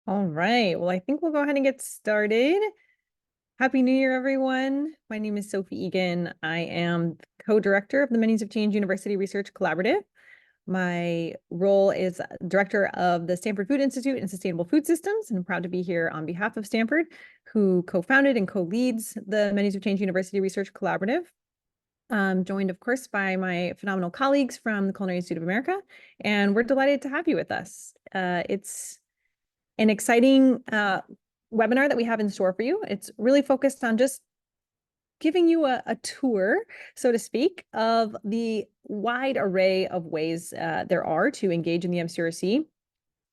All right. Well, I think we'll go ahead and get started. Happy New Year, everyone. My name is Sophie Egan. I am co-director of the Menus of Change University Research Collaborative. My role is director of the Stanford Food Institute and Sustainable Food Systems, and I'm proud to be here on behalf of Stanford, who co-founded and co-leads the Menus of Change University Research Collaborative. Joined, of course, by my phenomenal colleagues from the Culinary Institute of America, and we're delighted to have you with us. It's an exciting webinar that we have in store for you. It's really focused on just giving you a tour, so to speak, of the wide array of ways there are to engage in the MCURC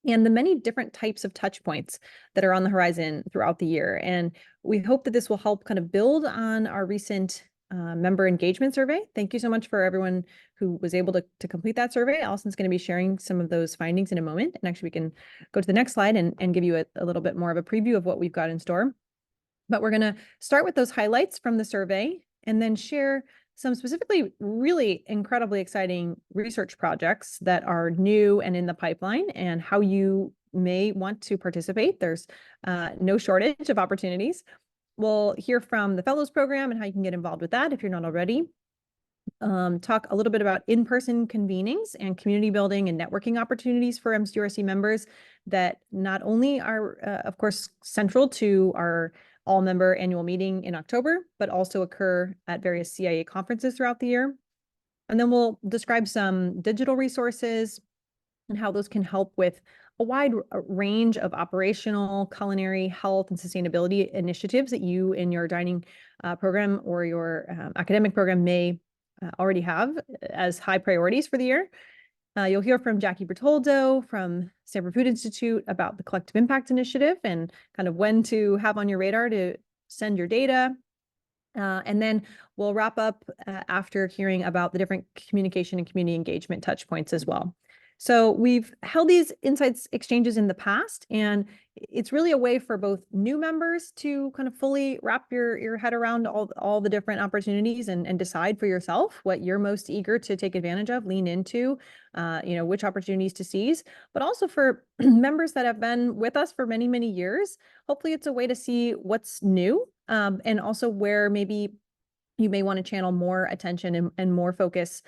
and the many different types of touch points that are on the horizon throughout the year. And we hope that this will help kind of build on our recent member engagement survey. Thank you so much for everyone who was able to complete that survey. Allison's going to be sharing some of those findings in a moment. And actually, we can go to the next slide and give you a little bit more of a preview of what we've got in store. But we're going to start with those highlights from the survey and then share some specifically really incredibly exciting research projects that are new and in the pipeline and how you may want to participate. There's no shortage of opportunities. We'll hear from the Fellows Program and how you can get involved with that if you're not already. Talk a little bit about in-person convenings and community building and networking opportunities for MCURC members that not only are, of course, central to our all-member annual meeting in October, but also occur at various CIA conferences throughout the year. And then we'll describe some digital resources and how those can help with a wide range of operational, culinary, health, and sustainability initiatives that you in your dining program or your academic program may already have as high priorities for the year. You'll hear from Jackie Bertoldo from Stanford Food Institute about the Collective Impact Initiative and kind of when to have on your radar to send your data. And then we'll wrap up after hearing about the different communication and community engagement touch points as well. So we've held these insights exchanges in the past, and it's really a way for both new members to kind of fully wrap your head around all the different opportunities and decide for yourself what you're most eager to take advantage of, lean into, which opportunities to seize, but also for members that have been with us for many, many years. Hopefully it's a way to see what's new and also where maybe you may want to channel more attention and more focus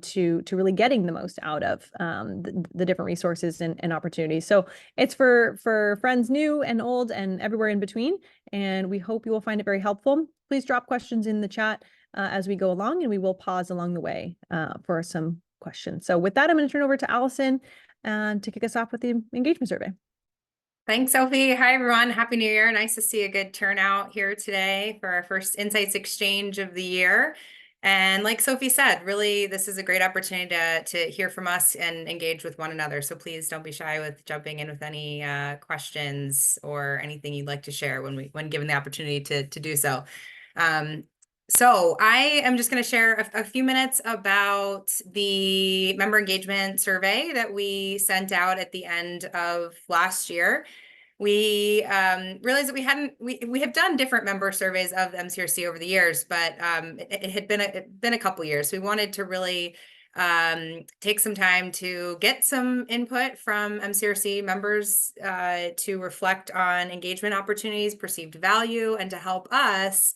to really getting the most out of the different resources and opportunities. So it's for friends new and old and everywhere in between. And we hope you will find it very helpful. Please drop questions in the chat as we go along, and we will pause along the way for some questions. So with that, I'm going to turn over to Allison to kick us off with the engagement survey. Thanks, Sophie. Hi, everyone. Happy New Year. Nice to see a good turnout here today for our first Insights Exchange of the year. And like Sophie said, really, this is a great opportunity to hear from us and engage with one another. So please don't be shy with jumping in with any questions or anything you'd like to share when given the opportunity to do so. So I am just going to share a few minutes about the member engagement survey that we sent out at the end of last year. We realized that we have done different member surveys of the MCURC over the years, but it had been a couple years. So we wanted to really take some time to get some input from MCURC members to reflect on engagement opportunities, perceived value, and to help us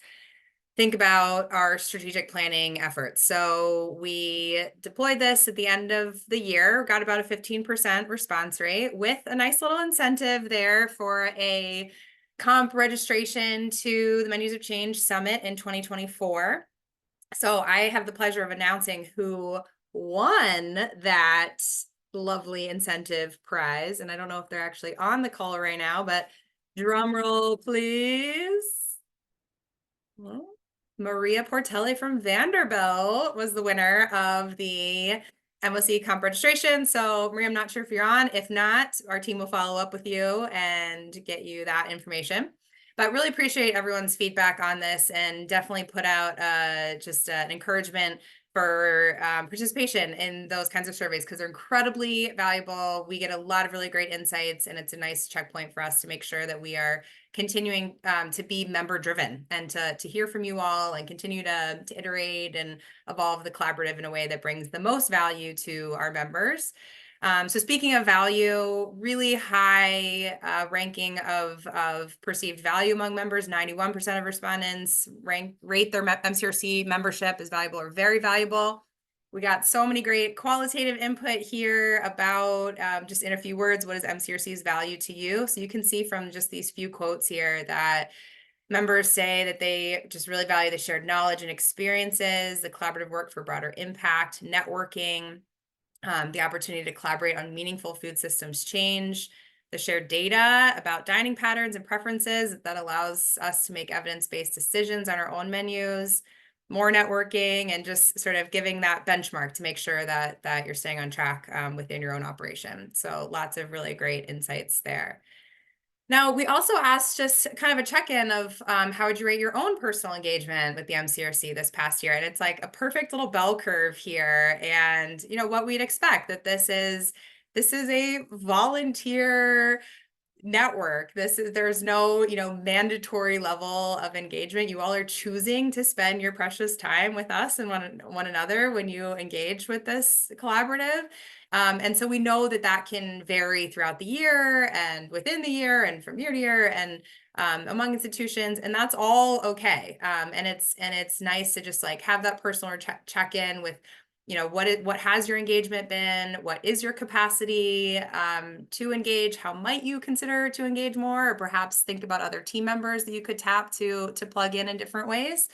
think about our strategic planning efforts. So we deployed this at the end of the year, got about a 15% response rate with a nice little incentive there for a comp registration to the Menus of Change Summit in 2024. So I have the pleasure of announcing who won that lovely incentive prize. And I don't know if they're actually on the call right now, but drum roll, please. Well, Maria Portelli from Vanderbilt was the winner of the MOC comp registration. So Maria, I'm not sure if you're on. If not, our team will follow up with you and get you that information. But really appreciate everyone's feedback on this and definitely put out just an encouragement for participation in those kinds of surveys because they're incredibly valuable. We get a lot of really great insights, and it's a nice checkpoint for us to make sure that we are continuing to be member driven and to hear from you all and continue to iterate and evolve the collaborative in a way that brings the most value to our members. So speaking of value, really high ranking of perceived value among members. 91% of respondents rate their MCRC membership as valuable or very valuable. We got so many great qualitative input here about, just in a few words, what is MCRC's value to you? So you can see from just these few quotes here that members say that they just really value the shared knowledge and experiences, the collaborative work for broader impact, networking, the opportunity to collaborate on meaningful food systems change, the shared data about dining patterns and preferences that allows us to make evidence-based decisions on our own menus, more networking, and just sort of giving that benchmark to make sure that you're staying on track within your own operation. So lots of really great insights there. Now, we also asked just kind of a check-in of how would you rate your own personal engagement with the MCRC this past year? And it's like a perfect little bell curve here. And, you know, what we'd expect that this is a volunteer network. There's no, you know, mandatory level of engagement. You all are choosing to spend your precious time with us and one another when you engage with this collaborative. And so we know that can vary throughout the year and within the year and from year to year and among institutions, and that's all okay. And it's nice to just like have that personal check-in with, you know, what has your engagement been? What is your capacity to engage? How might you consider to engage more, or perhaps think about other team members that you could tap to plug in different ways?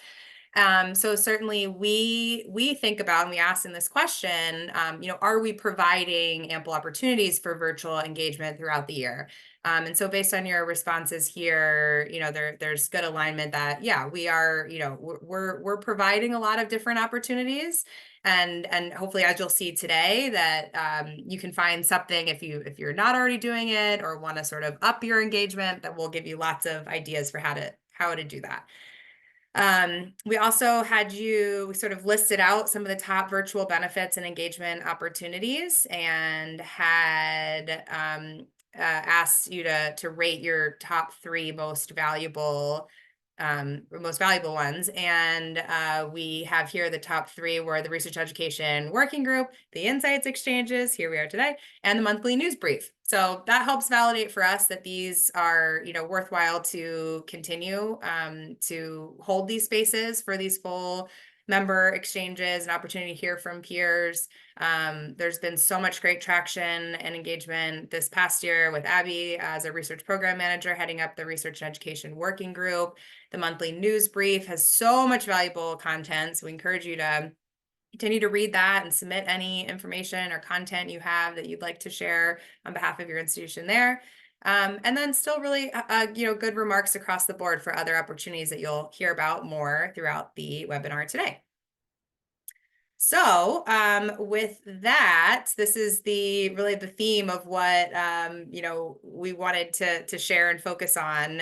So certainly we think about, and we ask in this question, you know, are we providing ample opportunities for virtual engagement throughout the year? And so based on your responses here, you know, there's good alignment that, yeah, we are, you know, we're providing a lot of different opportunities. And hopefully, as you'll see today, that you can find something if you're not already doing it or want to sort of up your engagement, that will give you lots of ideas for how to do that. We also had we sort of listed out some of the top virtual benefits and engagement opportunities, and had asked you to rate your top 3 most valuable ones. And we have here the top 3 were the Research Education Working Group, the Insights Exchanges, here we are today, and the monthly news brief. So that helps validate for us that these are, you know, worthwhile to continue to hold these spaces for these full member exchanges and opportunity to hear from peers. There's been so much great traction and engagement this past year with Abby as a research program manager heading up the Research and Education Working Group. The monthly news brief has so much valuable content, so we encourage you to continue to read that and submit any information or content you have that you'd like to share on behalf of your institution there. And then still really, you know, good remarks across the board for other opportunities that you'll hear about more throughout the webinar today. So with that, this is really the theme of what you know, we wanted to share and focus on.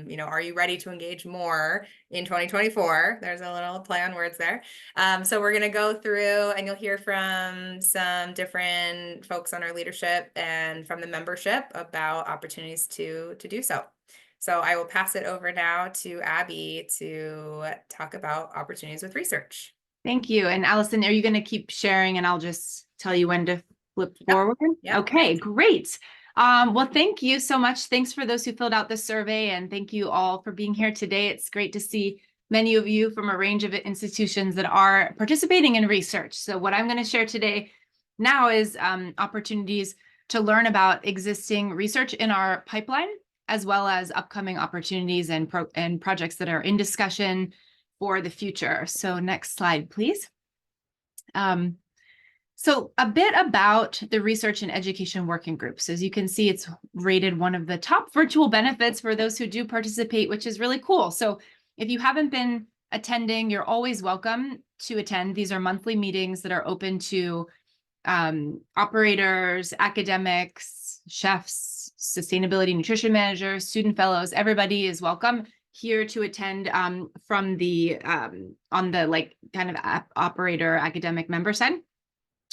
You know, are you ready to engage more in 2024? There's a little play on words there. So we're going to go through, and you'll hear from some different folks on our leadership and from the membership about opportunities to do so. So I will pass it over now to Abby to talk about opportunities with research. Thank you. And Allison, are you going to keep sharing and I'll just tell you when to flip forward? Yep. Okay, great. Well, thank you so much. Thanks for those who filled out the survey, and thank you all for being here today. It's great to see many of you from a range of institutions that are participating in research. So what I'm going to share today now is opportunities to learn about existing research in our pipeline, as well as upcoming opportunities and projects that are in discussion for the future. So next slide, please. So a bit about the Research and Education Working Groups. As you can see, it's rated one of the top virtual benefits for those who do participate, which is really cool. So if you haven't been attending, you're always welcome to attend. These are monthly meetings that are open to operators, academics, chefs, sustainability nutrition managers, student fellows. Everybody is welcome here to attend from the on the like kind of operator academic member side.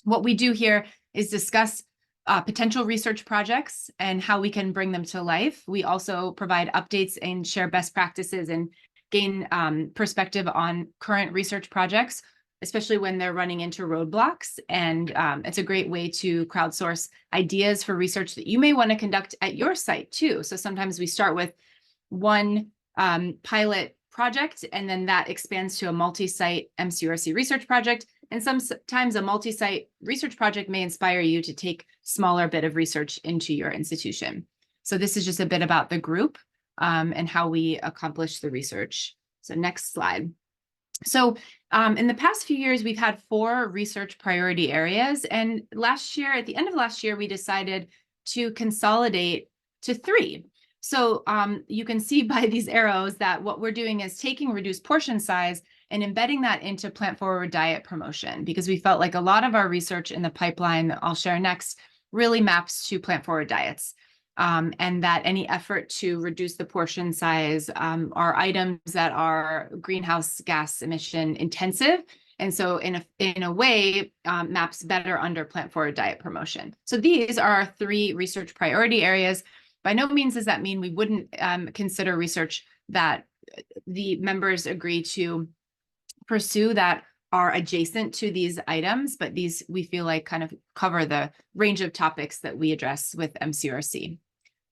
What we do here is discuss potential research projects and how we can bring them to life. We also provide updates and share best practices and gain perspective on current research projects. especially when they're running into roadblocks. And it's a great way to crowdsource ideas for research that you may want to conduct at your site too. So sometimes we start with one pilot project, and then that expands to a multi-site MCURC research project. And sometimes a multi-site research project may inspire you to take smaller bit of research into your institution. So this is just a bit about the group and how we accomplish the research. So next slide. So in the past few years, we've had 4 research priority areas. And last year, at the end of last year, we decided to consolidate to 3. So you can see by these arrows that what we're doing is taking reduced portion size and embedding that into plant-forward diet promotion, because we felt like a lot of our research in the pipeline that I'll share next really maps to plant-forward diets. And that any effort to reduce the portion size are items that are greenhouse gas emission intensive. And so in a way, maps better under plant-forward diet promotion. So these are our 3 research priority areas. By no means does that mean we wouldn't consider research that the members agree to pursue that are adjacent to these items, but these we feel like kind of cover the range of topics that we address with MCURC.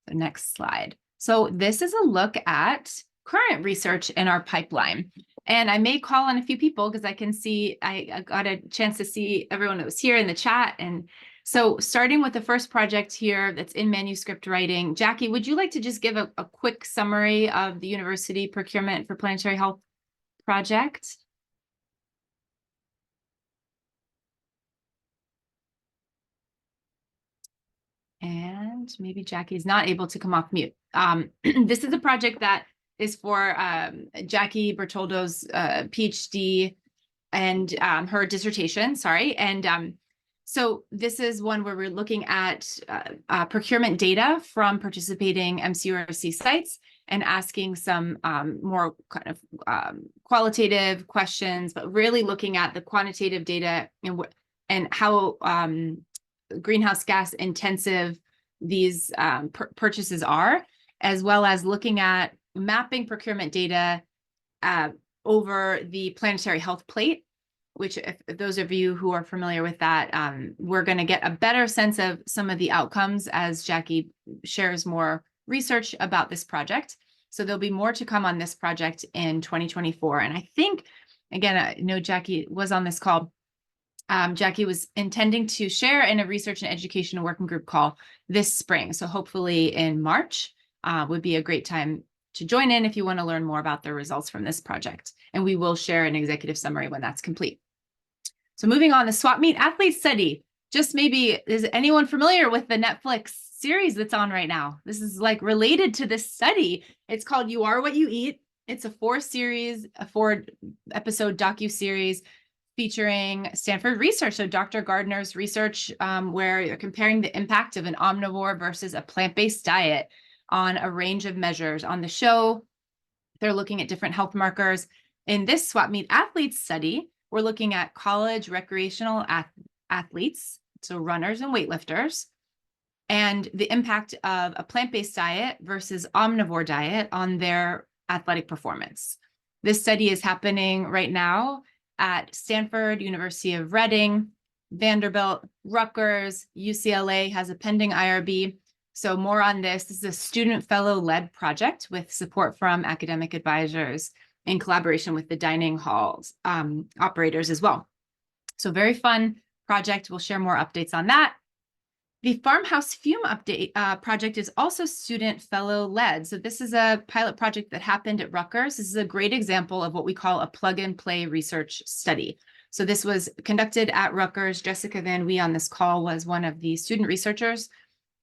The next slide. So this is a look at current research in our pipeline. And I may call on a few people because I can see, I got a chance to see everyone that was here in the chat. And so starting with the first project here that's in manuscript writing, Jackie, would you like to just give a quick summary of the University Procurement for Planetary Health project? And maybe Jackie's not able to come off mute. This is a project that is for Jackie Bertoldo's PhD and her dissertation, sorry. And so this is one where we're looking at procurement data from participating MCURC sites and asking some more kind of qualitative questions, but really looking at the quantitative data and how greenhouse gas intensive these purchases are, as well as looking at mapping procurement data over the planetary health plate, which if those of you who are familiar with that, we're going to get a better sense of some of the outcomes as Jackie shares more research about this project. So there'll be more to come on this project in 2024. And I think, again, I know Jackie was on this call. Jackie was intending to share in a research and education working group call this spring. So hopefully in March would be a great time to join in if you want to learn more about the results from this project. And we will share an executive summary when that's complete. So moving on, the Swap Meet Athlete Study. Just maybe, is anyone familiar with the Netflix series that's on right now? This is like related to this study. It's called You Are What You Eat. It's a 4-episode docu-series featuring Stanford research. So Dr. Gardner's research where you're comparing the impact of an omnivore versus a plant-based diet on a range of measures. On the show, they're looking at different health markers. In this Swap Meet Athletes study, we're looking at college recreational athletes, so runners and weightlifters, and the impact of a plant-based diet versus omnivore diet on their athletic performance. This study is happening right now at Stanford, University of Reading, Vanderbilt, Rutgers, UCLA has a pending IRB. So more on this. This is a student fellow-led project with support from academic advisors in collaboration with the dining halls operators as well. So very fun project. We'll share more updates on that. The Farmhouse Fume Update project is also student fellow-led. So this is a pilot project that happened at Rutgers. This is a great example of what we call a plug-and-play research study. So this was conducted at Rutgers. Jessica Van Wee on this call was one of the student researchers.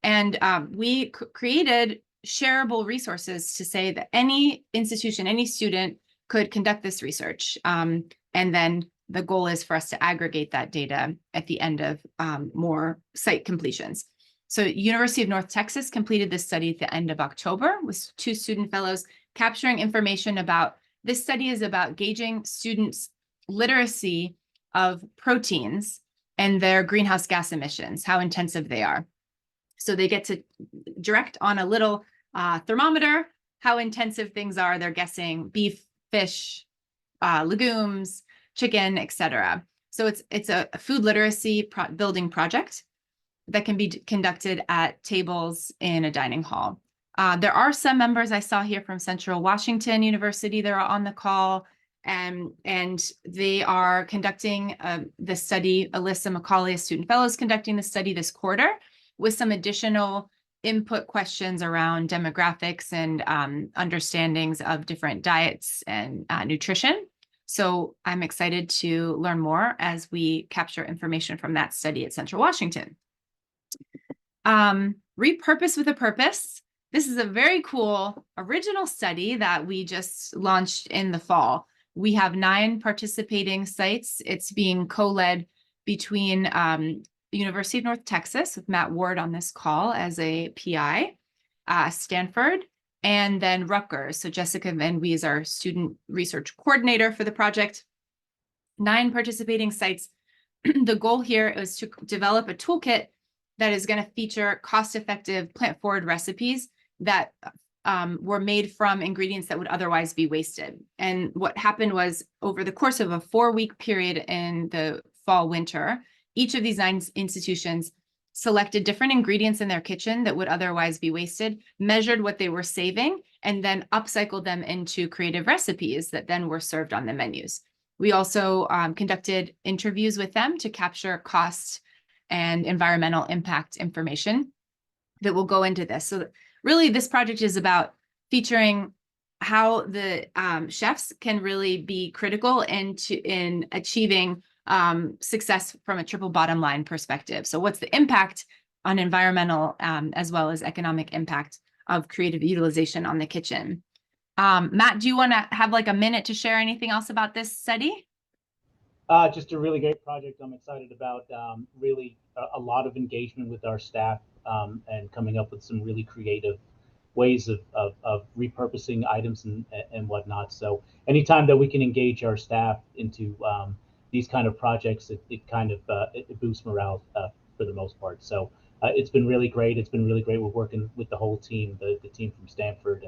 And we created shareable resources to say that any institution, any student could conduct this research. And then the goal is for us to aggregate that data at the end of more site completions. So University of North Texas completed this study at the end of October with 2 student fellows capturing information about, this study is about gauging students' literacy of proteins and their greenhouse gas emissions, how intensive they are. So they get to direct on a little thermometer how intensive things are. They're guessing beef, fish, legumes, chicken, etc. So it's a food literacy building project that can be conducted at tables in a dining hall. There are some members I saw here from Central Washington University that are on the call, and they are conducting the study. Alyssa McCauley, a student fellow, is conducting the study this quarter with some additional input questions around demographics and understandings of different diets and nutrition. So I'm excited to learn more as we capture information from that study at Central Washington. Repurpose with a Purpose. This is a very cool original study that we just launched in the fall. We have 9 participating sites. It's being co-led between the University of North Texas with Matt Ward on this call as a PI, Stanford, and then Rutgers. So Jessica Van Wie is our student research coordinator for the project. 9 participating sites. The goal here is to develop a toolkit that is going to feature cost-effective plant-forward recipes that were made from ingredients that would otherwise be wasted. And what happened was, over the course of a 4-week period in the fall winter, each of these 9 institutions selected different ingredients in their kitchen that would otherwise be wasted, measured what they were saving, and then upcycled them into creative recipes that then were served on the menus. We also conducted interviews with them to capture cost and environmental impact information that will go into this. So really, this project is about featuring how the chefs can really be critical in achieving success from a triple bottom line perspective. So what's the impact on environmental as well as economic impact of creative utilization on the kitchen? Matt, do you want to have like a minute to share anything else about this study? Just a really great project I'm excited about. Really a lot of engagement with our staff and coming up with some really creative ways of repurposing items and whatnot. So anytime that we can engage our staff into these kind of projects, it kind of it boosts morale for the most part. So it's been really great. It's been really great. We're working with the whole team, the team from Stanford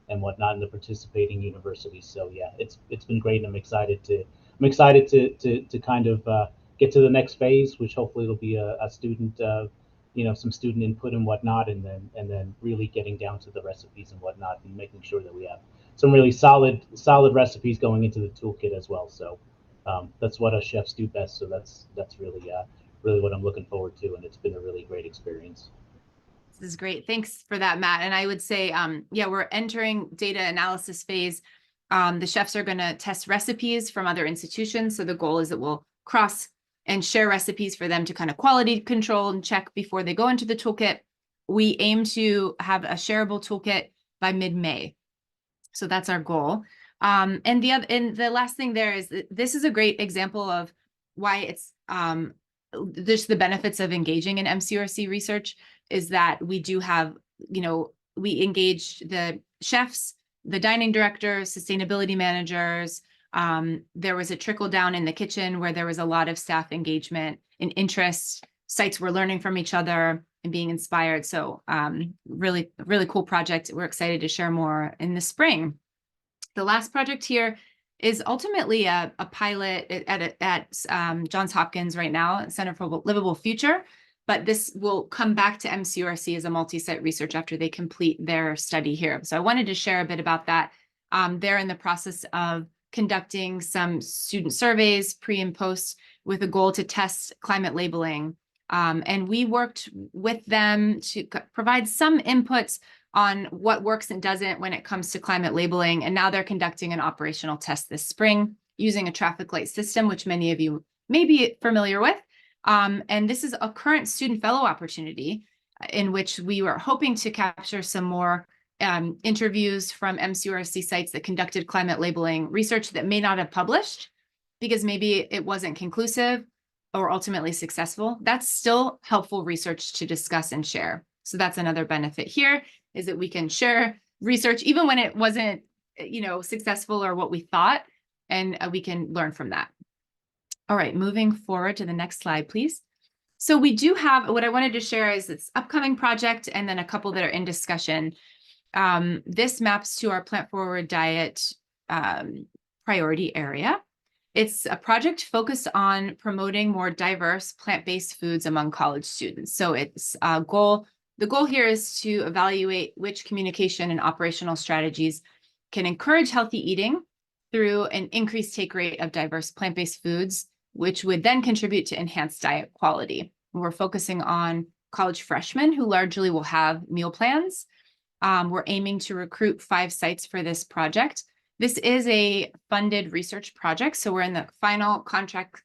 and whatnot, and the participating universities. So yeah, it's been great, and I'm excited to kind of get to the next phase, which hopefully it'll be a student, some student input and whatnot, and then really getting down to the recipes and whatnot, and making sure that we have some really solid recipes going into the toolkit as well. So that's what us chefs do best. So that's really what I'm looking forward to, and it's been a really great experience. This is great. Thanks for that, Matt. And I would say, yeah, we're entering data analysis phase. The chefs are going to test recipes from other institutions. So the goal is that we'll cross and share recipes for them to kind of quality control and check before they go into the toolkit. We aim to have a shareable toolkit by mid-May. So that's our goal. And the last thing there is that this is a great example of why it's just the benefits of engaging in MCURC research is that we do have, we engage the chefs, the dining directors, sustainability managers. There was a trickle down in the kitchen where there was a lot of staff engagement and interest. Sites were learning from each other and being inspired. So really cool project. We're excited to share more in the spring. The last project here is ultimately a pilot at Johns Hopkins right now, Center for Livable Future. But this will come back to MCURC as a multi-site research after they complete their study here. So I wanted to share a bit about that. They're in the process of conducting some student surveys, pre and post, with a goal to test climate labeling. And we worked with them to provide some inputs on what works and doesn't when it comes to climate labeling. And now they're conducting an operational test this spring using a traffic light system, which many of you may be familiar with. And this is a current student fellow opportunity in which we were hoping to capture some more interviews from MCURC sites that conducted climate labeling research that may not have published because maybe it wasn't conclusive or ultimately successful. That's still helpful research to discuss and share. So that's another benefit here, is that we can share research even when it wasn't, successful or what we thought, and we can learn from that. All right, moving forward to the next slide, please. So we do have, what I wanted to share is this upcoming project and then a couple that are in discussion. This maps to our plant forward diet priority area. It's a project focused on promoting more diverse plant-based foods among college students. So it's the goal here is to evaluate which communication and operational strategies can encourage healthy eating through an increased take rate of diverse plant-based foods, which would then contribute to enhanced diet quality. We're focusing on college freshmen who largely will have meal plans. We're aiming to recruit 5 sites for this project. This is a funded research project, so we're in the final contract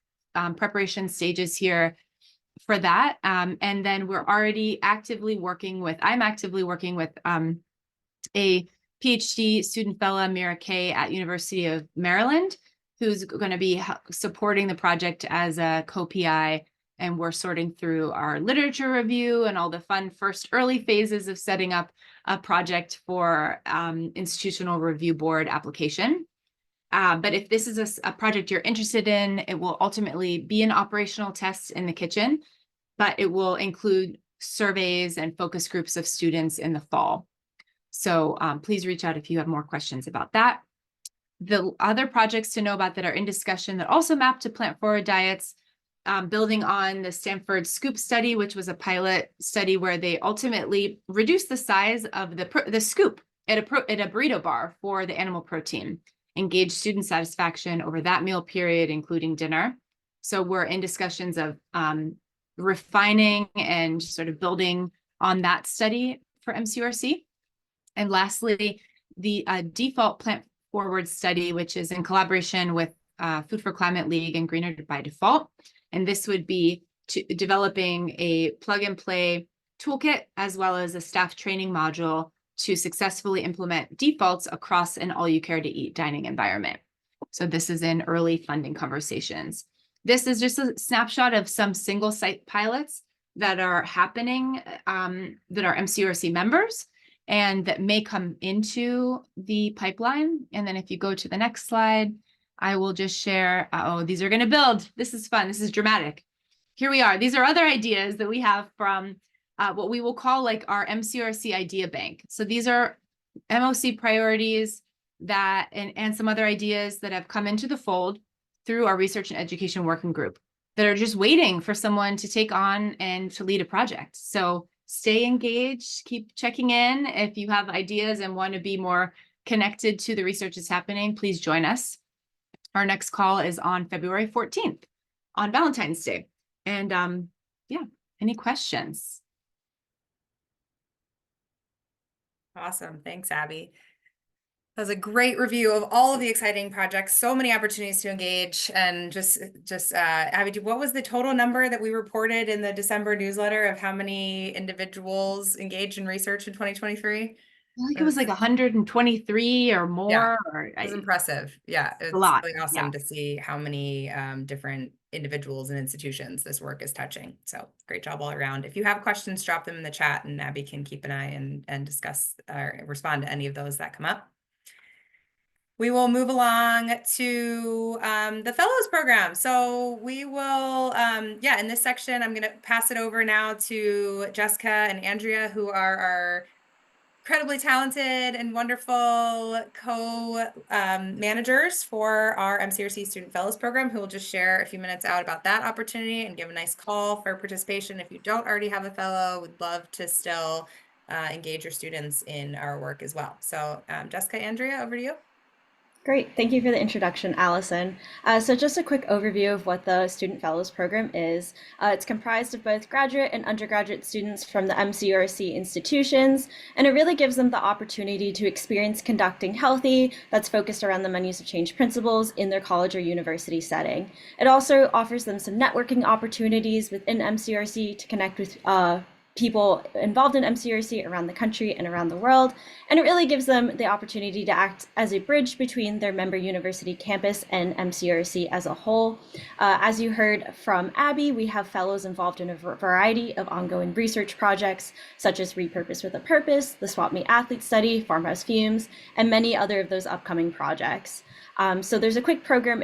preparation stages here for that. And then we're already I'm actively working with a PhD student fellow, Mira Kay, at University of Maryland, who's going to be supporting the project as a co-PI. And we're sorting through our literature review and all the fun first early phases of setting up a project for institutional review board application. But if this is a project you're interested in, it will ultimately be an operational test in the kitchen, but it will include surveys and focus groups of students in the fall. So please reach out if you have more questions about that. The other projects to know about that are in discussion that also map to plant-forward diets, building on the Stanford Scoop study, which was a pilot study where they ultimately reduced the size of the scoop at a burrito bar for the animal protein, engaged student satisfaction over that meal period, including dinner. So we're in discussions of refining and sort of building on that study for MCURC. And lastly, the default plant forward study, which is in collaboration with Food for Climate League and Greener by Default. And this would be developing a plug and play toolkit as well as a staff training module to successfully implement defaults across an all you care to eat dining environment. So this is in early funding conversations. This is just a snapshot of some single site pilots that are happening, that are MCURC members and that may come into the pipeline. And then if you go to the next slide, I will just share, oh, these are going to build. This is fun. This is dramatic. Here we are. These are other ideas that we have from what we will call like our MCURC idea bank. So these are MOC priorities that and some other ideas that have come into the fold through our research and education working group that are just waiting for someone to take on and to lead a project. So stay engaged, keep checking in. If you have ideas and want to be more connected to the research that's happening, please join us. Our next call is on February 14th on Valentine's Day. And yeah, any questions? Awesome. Thanks, Abby. That was a great review of all of the exciting projects. So many opportunities to engage. And just Abby, what was the total number that we reported in the December newsletter of how many individuals engaged in research in 2023? I think it was like 123 or more. Yeah, or it was impressive. Yeah, it's a lot. really awesome to see how many different individuals and institutions this work is touching. So great job all around. If you have questions, drop them in the chat and Abby can keep an eye and discuss or respond to any of those that come up. We will move along to the fellows program. So we will, in this section, I'm going to pass it over now to Jessica and Andrea, who are our incredibly talented and wonderful co-managers for our MCURC Student Fellows Program, who will just share a few minutes out about that opportunity and give a nice call for participation. If you don't already have a fellow, we'd love to still engage your students in our work as well. So Jessica, Andrea, over to you. Great. Thank you for the introduction, Allison. So just a quick overview of what the Student Fellows Program is. It's comprised of both graduate and undergraduate students from the MCURC institutions, and it really gives them the opportunity to experience conducting healthy that's focused around the menus of change principles in their college or university setting. It also offers them some networking opportunities within MCURC to connect with people involved in MCURC around the country and around the world, and it really gives them the opportunity to act as a bridge between their member university campus and MCURC as a whole. As you heard from Abby, we have fellows involved in a variety of ongoing research projects, such as Repurpose with a Purpose, the Swap Meet Athlete Study, Farmhouse Fumes, and many other of those upcoming projects. So there's a quick program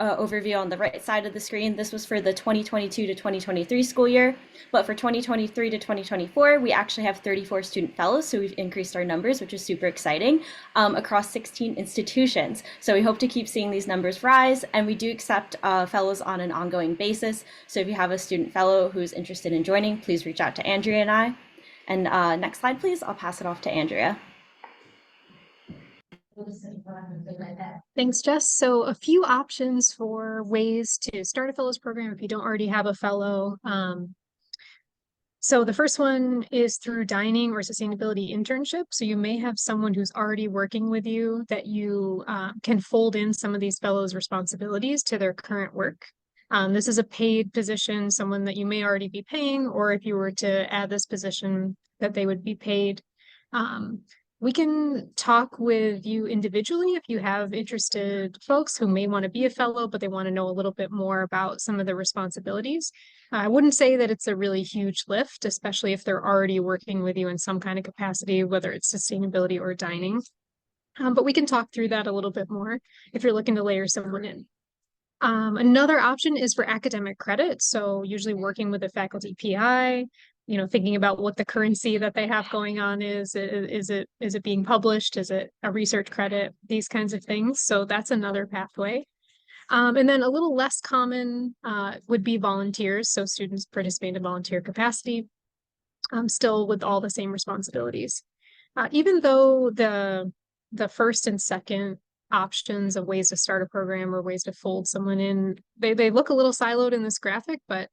overview on the right side of the screen. This was for the 2022 to 2023 school year, but for 2023 to 2024, we actually have 34 student fellows, so we've increased our numbers, which is super exciting, across 16 institutions. So we hope to keep seeing these numbers rise, and we do accept fellows on an ongoing basis. So if you have a student fellow who's interested in joining, please reach out to Andrea and I. And next slide, please. I'll pass it off to Andrea. Thanks, Jess. So a few options for ways to start a fellows program if you don't already have a fellow. So the first one is through dining or sustainability internship. So you may have someone who's already working with you that you can fold in some of these fellows' responsibilities to their current work. This is a paid position, someone that you may already be paying, or if you were to add this position, that they would be paid. We can talk with you individually if you have interested folks who may want to be a fellow, but they want to know a little bit more about some of the responsibilities. I wouldn't say that it's a really huge lift, especially if they're already working with you in some kind of capacity, whether it's sustainability or dining. But we can talk through that a little bit more if you're looking to layer someone in. Another option is for academic credit. So usually working with a faculty PI, thinking about what the currency that they have going on is it being published? Is it a research credit? These kinds of things. So that's another pathway. And then a little less common would be volunteers. So students participate in volunteer capacity, still with all the same responsibilities. Even though the first and second options of ways to start a program or ways to fold someone in, they look a little siloed in this graphic, but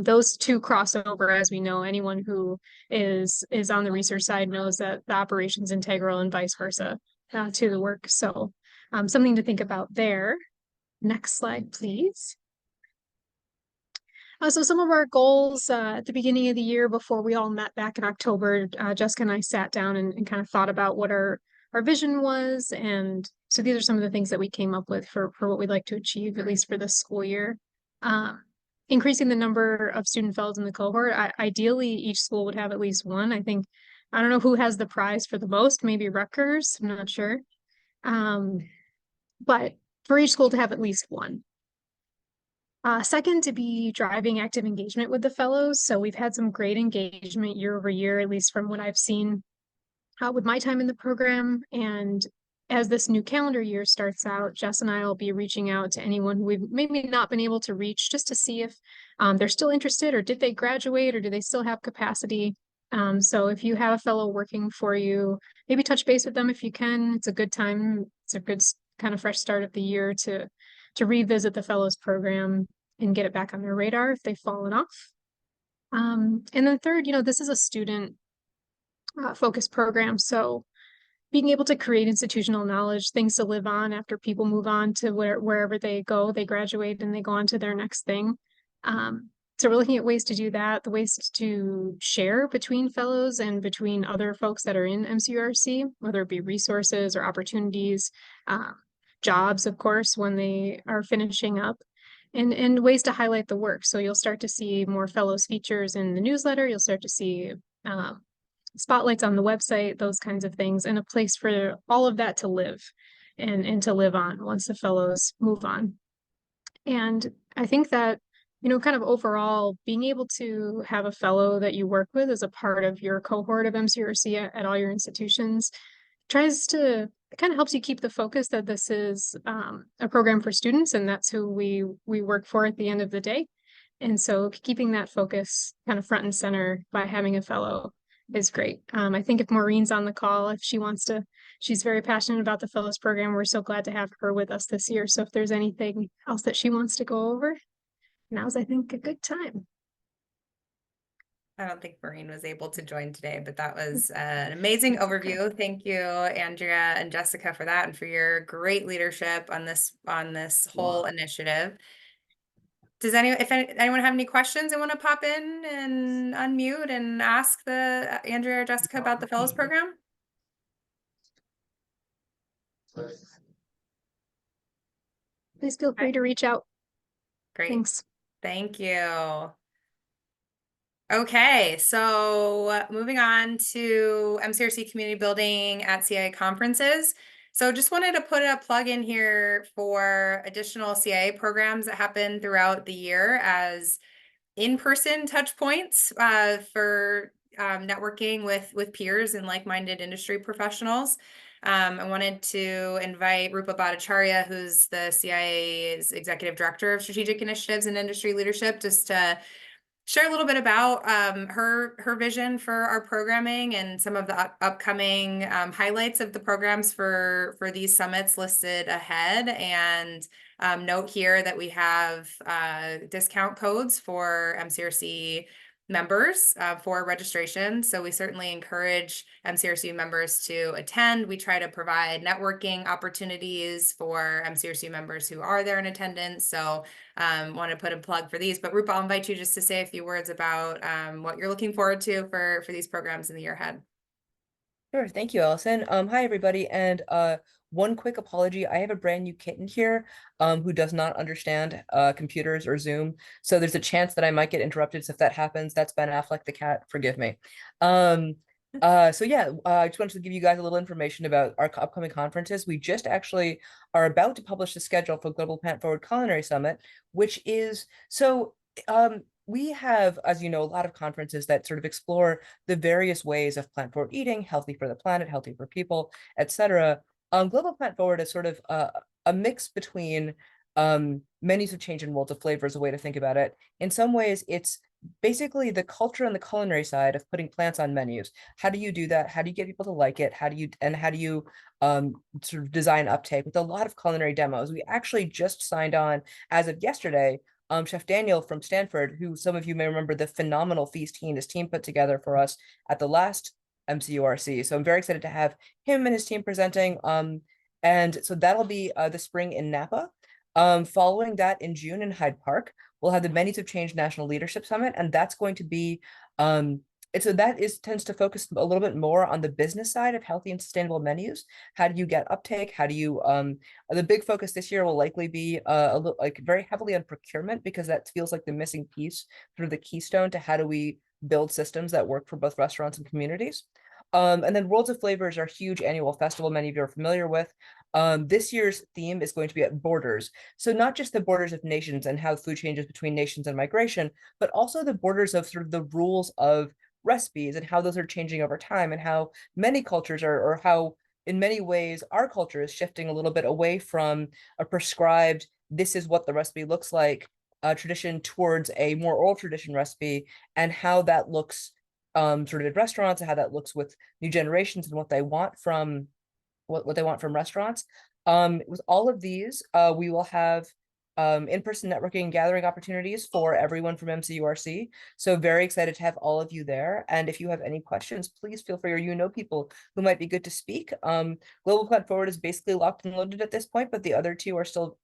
those two cross over. As we know, anyone who is on the research side knows that the operation's integral and vice versa to the work. So something to think about there. Next slide, please. So some of our goals at the beginning of the year, before we all met back in October, Jessica and I sat down and kind of thought about what our vision was. And so these are some of the things that we came up with for what we'd like to achieve, at least for this school year. Increasing the number of student fellows in the cohort. Ideally, each school would have at least one. I don't know who has the prize for the most, maybe Rutgers, I'm not sure. But for each school to have at least one. Second, to be driving active engagement with the fellows. So we've had some great engagement year over year, at least from what I've seen with my time in the program. And as this new calendar year starts out, Jess and I will be reaching out to anyone who we've maybe not been able to reach, just to see if they're still interested, or did they graduate, or do they still have capacity. So if you have a fellow working for you, maybe touch base with them if you can. It's a good time. It's a good kind of fresh start of the year to revisit the fellows program and get it back on their radar if they've fallen off. And then third, this is a student focused program. So being able to create institutional knowledge, things to live on after people move on to wherever they go, they graduate and they go on to their next thing. So we're looking at ways to do that, the ways to share between fellows and between other folks that are in MCURC, whether it be resources or opportunities, jobs, of course, when they are finishing up, and ways to highlight the work. So you'll start to see more fellows features in the newsletter. You'll start to see spotlights on the website, those kinds of things, and a place for all of that to live and to live on once the fellows move on. And I think that, kind of overall, being able to have a fellow that you work with as a part of your cohort of MCURC at all your institutions it kind of helps you keep the focus that this is a program for students, and that's who we work for at the end of the day. And so keeping that focus kind of front and center by having a fellow is great. I think if Maureen's on the call, if she wants to, she's very passionate about the fellows program. We're so glad to have her with us this year. So if there's anything else that she wants to go over, now's, I think, a good time. I don't think Maureen was able to join today, but that was an amazing overview. Thank you, Andrea and Jessica, for that, and for your great leadership on this whole initiative. Does anyone have any questions they want to pop in and unmute and ask the Andrea or Jessica about the fellows program? Please feel free to reach out. Great. Thanks. Thank you. Okay, so moving on to MCRC community building at CIA conferences. So just wanted to put a plug in here for additional CIA programs that happen throughout the year as in-person touch points for networking with peers and like-minded industry professionals. I wanted to invite Rupa Bhattacharya, who's the CIA's Executive Director of Strategic Initiatives and Industry Leadership, just to share a little bit about her vision for our programming and some of the upcoming highlights of the programs for these summits listed ahead. And note here that we have discount codes for MCRC members for registration. So we certainly encourage MCRC members to attend. We try to provide networking opportunities for MCRC members who are there in attendance. So want to put a plug for these, but Rupa, I'll invite you just to say a few words about what you're looking forward to for these programs in the year ahead. Sure, thank you, Allison. Hi everybody, and one quick apology. I have a brand new kitten here who does not understand computers or Zoom, so there's a chance that I might get interrupted. So if that happens, that's Ben Affleck the cat. Forgive me. So yeah, I just wanted to give you guys a little information about our upcoming conferences. We just actually are about to publish the schedule for Global Plant Forward Culinary Summit, which is we have, as you know, a lot of conferences that sort of explore the various ways of plant forward eating, healthy for the planet, healthy for people, etc. Global Plant Forward is sort of a mix between menus of change and worlds of flavor is a way to think about it. In some ways, it's basically the culture and the culinary side of putting plants on menus. How do you do that? How do you get people to like it? How do you sort of design uptake with a lot of culinary demos? We actually just signed on as of yesterday Chef Daniel from Stanford, who some of you may remember the phenomenal feast he and his team put together for us at the last MCURC. So I'm very excited to have him and his team presenting. And so that'll be the spring in Napa. Following that in June in Hyde Park, we'll have the Menus of Change National Leadership Summit, and that's going to be tends to focus a little bit more on the business side of healthy and sustainable menus. How do you get uptake? How do you the big focus this year will likely be a little like very heavily on procurement, because that feels like the missing piece, sort of the keystone to how do we build systems that work for both restaurants and communities. And then Worlds of Flavors, our huge annual festival many of you are familiar with. This year's theme is going to be at borders. So not just the borders of nations and how food changes between nations and migration, but also the borders of sort of the rules of recipes and how those are changing over time, and how many cultures are, or how in many ways our culture is shifting a little bit away from a prescribed, this is what the recipe looks like, tradition towards a more oral tradition recipe, and how that looks sort of at restaurants, and how that looks with new generations and what they want from what they want from restaurants. With all of these, we will have in-person networking and gathering opportunities for everyone from MCURC. So very excited to have all of you there. And if you have any questions, please feel free, or you know people who might be good to speak. Global Plant Forward is basically locked and loaded at this point, but the other two are still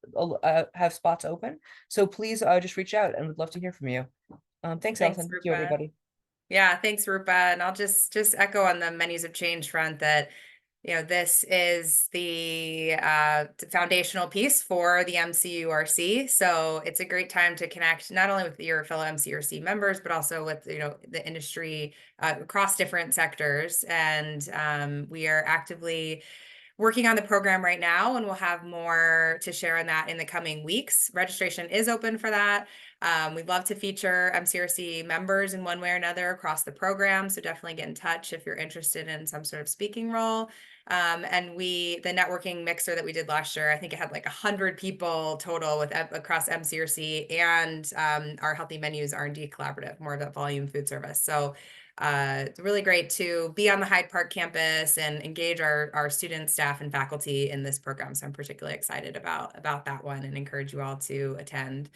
have spots open. So please just reach out, and we'd love to hear from you. Thanks, Allison. Thank you, everybody. Yeah, thanks, Rupa. And I'll just echo on the Menus of Change front that this is the foundational piece for the MCURC. So it's a great time to connect not only with your fellow MCURC members, but also with the industry across different sectors. And we are actively working on the program right now, and we'll have more to share on that in the coming weeks. Registration is open for that. We'd love to feature MCRC members in one way or another across the program. So definitely get in touch if you're interested in some sort of speaking role. And the networking mixer that we did last year, I think it had like 100 people total across MCRC and our Healthy Menus R&D collaborative, more of a volume food service. So it's really great to be on the Hyde Park campus and engage our students, staff, and faculty in this program. So I'm particularly excited about that one, and encourage you all to attend.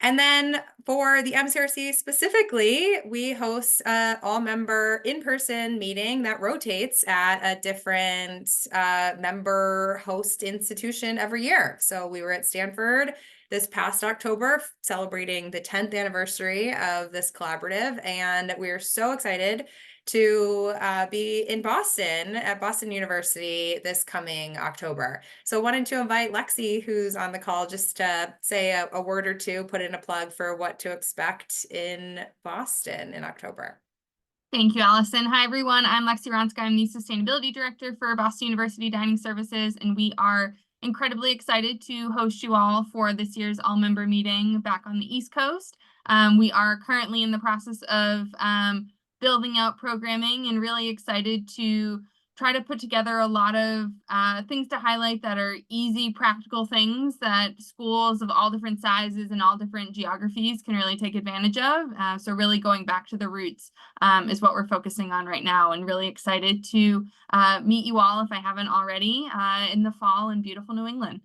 And then for the MCRC specifically, we host an all-member in-person meeting that rotates at a different member host institution every year. So we were at Stanford this past October, celebrating the 10th anniversary of this collaborative, and we are so excited to be in Boston at Boston University this coming October. So wanted to invite Lexi, who's on the call, just to say a word or two, put in a plug for what to expect in Boston in October. Thank you, Allison. Hi, everyone. I'm Lexi Ronska. I'm the Sustainability Director for Boston University Dining Services, and we are incredibly excited to host you all for this year's all-member meeting back on the East Coast. We are currently in the process of building out programming and really excited to try to put together a lot of things to highlight that are easy, practical things that schools of all different sizes and all different geographies can really take advantage of. So really going back to the roots is what we're focusing on right now, and really excited to meet you all, if I haven't already, in the fall in beautiful New England.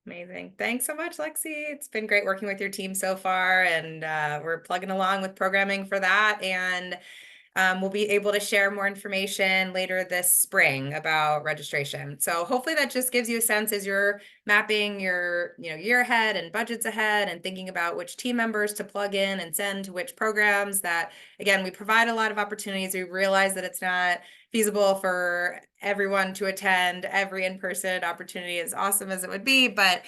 Amazing. Thanks so much, Lexi. It's been great working with your team so far, and we're plugging along with programming for that. And we'll be able to share more information later this spring about registration. So hopefully that just gives you a sense as you're mapping your year ahead and budgets ahead and thinking about which team members to plug in and send to which programs, that again, we provide a lot of opportunities. We realize that it's not feasible for everyone to attend every in-person opportunity, as awesome as it would be, but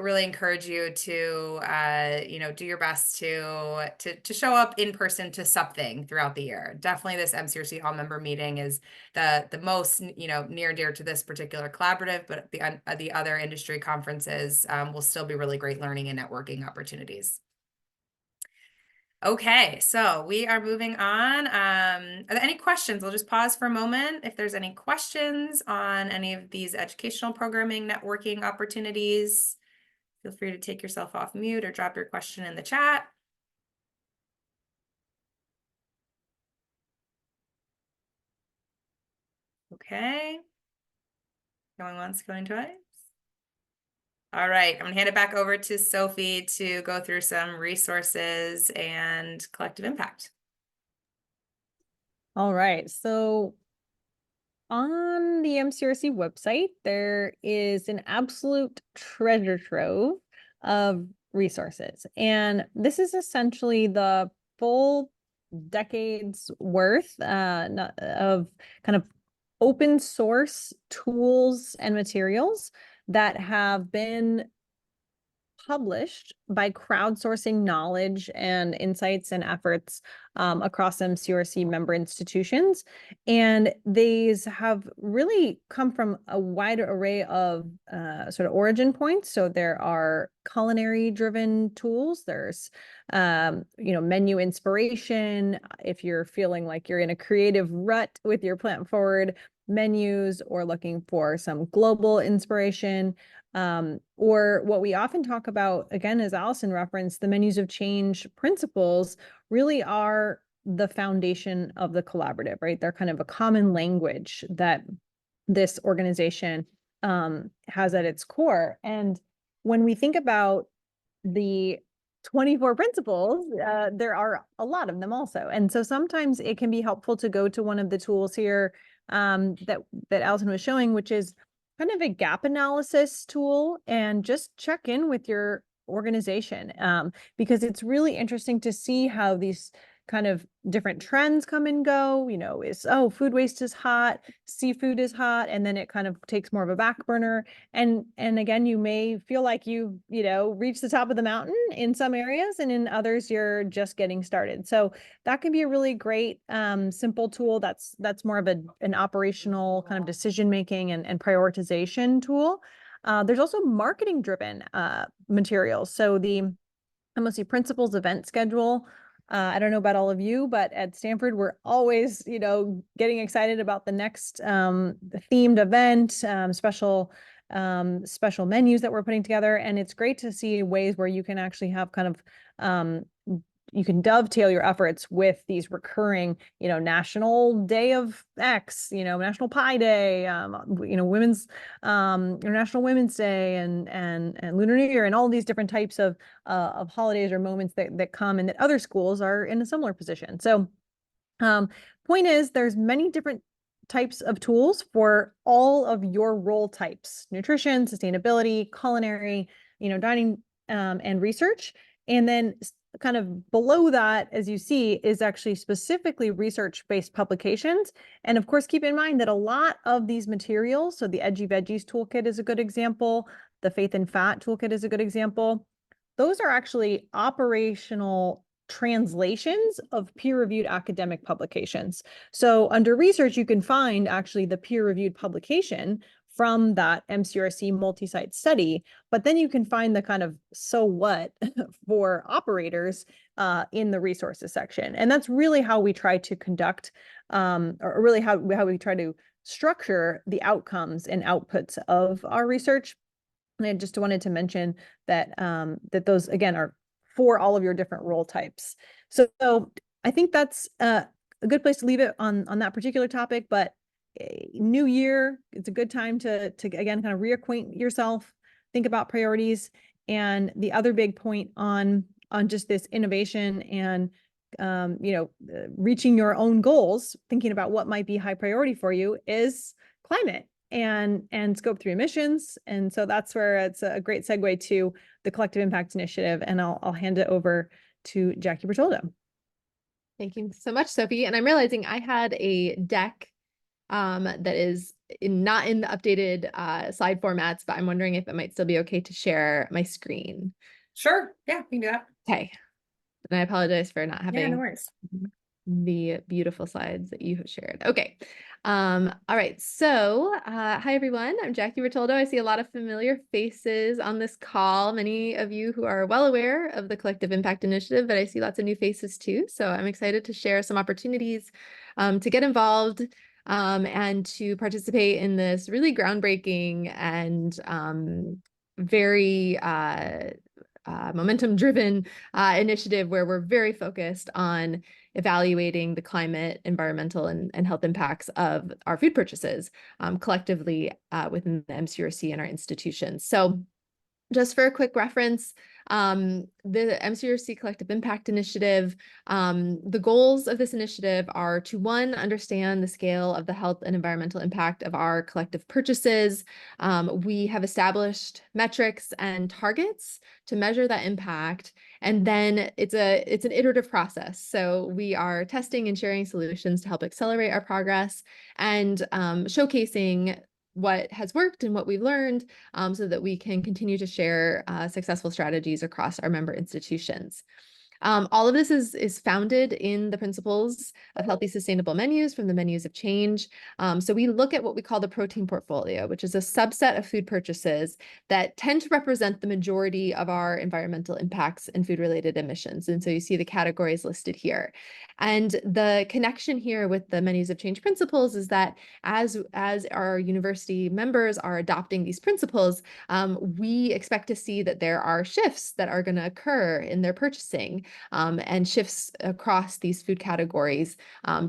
really encourage you to do your best to show up in person to something throughout the year. Definitely this MCURC all-member meeting is the most near and dear to this particular collaborative, but the other industry conferences will still be really great learning and networking opportunities. Okay, so we are moving on. Are there any questions? We'll just pause for a moment. If there's any questions on any of these educational programming, networking opportunities, feel free to take yourself off mute or drop your question in the chat. Okay. Going once, going twice. All right, I'm gonna hand it back over to Sophie to go through some resources and collective impact. All right, so on the MCRC website, there is an absolute treasure trove of resources. And this is essentially the full decades worth of kind of open source tools and materials that have been published by crowdsourcing knowledge and insights and efforts across MCURC member institutions. And these have really come from a wide array of sort of origin points. So there are culinary driven tools. There's, menu inspiration. If you're feeling like you're in a creative rut with your plant forward menus or looking for some global inspiration. Or what we often talk about, again, as Allison referenced, the menus of change principles really are the foundation of the collaborative, right? They're kind of a common language that this organization has at its core. And when we think about the 24 principles, there are a lot of them also. And so sometimes it can be helpful to go to one of the tools here that Allison was showing, which is kind of a gap analysis tool, and just check in with your organization because it's really interesting to see how these kind of different trends come and go. Food waste is hot, seafood is hot, and then it kind of takes more of a back burner. And again, you may feel like you've reached the top of the mountain in some areas, and in others you're just getting started. So that can be a really great simple tool that's more of an operational kind of decision making and prioritization tool. There's also marketing driven materials. So the MOC Principles event schedule. I don't know about all of you, but at Stanford, we're always, getting excited about the next themed event, special menus that we're putting together. And it's great to see ways where you can actually have kind of you can dovetail your efforts with these recurring, National Day of X, National Pie Day, Women's International Women's Day, and Lunar New Year, and all these different types of holidays or moments that come, and that other schools are in a similar position. So, point is, there's many different types of tools for all of your role types: nutrition, sustainability, culinary, dining, and research. And then kind of below that, as you see, is actually specifically research-based publications. And of course, keep in mind that a lot of these materials, so the Edgy Veggies Toolkit is a good example, the Faith and Fat Toolkit is a good example. Those are actually operational translations of peer-reviewed academic publications. So under research, you can find actually the peer-reviewed publication from that MCURC multi-site study, but then you can find the kind of so what for operators in the resources section. And that's really how we try to conduct, or really how we try to structure the outcomes and outputs of our research. And I just wanted to mention that that those again are for all of your different role types. So I think that's a good place to leave it on that particular topic. But new year, it's a good time to again kind of reacquaint yourself, think about priorities. And the other big point on just this innovation and reaching your own goals, thinking about what might be high priority for you is climate and scope 3 emissions. And so that's where it's a great segue to the Collective Impact Initiative. And I'll hand it over to Jackie Bertoldo. Thank you so much, Sophie. And I'm realizing I had a deck that is not in the updated slide formats, but I'm wondering if it might still be okay to share my screen. Sure. Yeah, we can do that. Okay. And I apologize for not having no worries. the beautiful slides that you have shared. Okay. All right. So, hi everyone. I'm Jackie Bertoldo. I see a lot of familiar faces on this call. Many of you who are well aware of the Collective Impact Initiative, but I see lots of new faces too. So I'm excited to share some opportunities to get involved and to participate in this really groundbreaking and very momentum-driven initiative where we're very focused on evaluating the climate, environmental, and health impacts of our food purchases collectively within the MCURC and our institutions. So just for a quick reference, the MCURC Collective Impact Initiative, the goals of this initiative are to, one, understand the scale of the health and environmental impact of our collective purchases. We have established metrics and targets to measure that impact, and then it's an iterative process. So we are testing and sharing solutions to help accelerate our progress and showcasing what has worked and what we've learned so that we can continue to share successful strategies across our member institutions. All of this is founded in the principles of healthy, sustainable menus from the Menus of Change. So we look at what we call the protein portfolio, which is a subset of food purchases that tend to represent the majority of our environmental impacts and food-related emissions. And so you see the categories listed here. And the connection here with the Menus of Change principles is that as our university members are adopting these principles, we expect to see that there are shifts that are going to occur in their purchasing and shifts across these food categories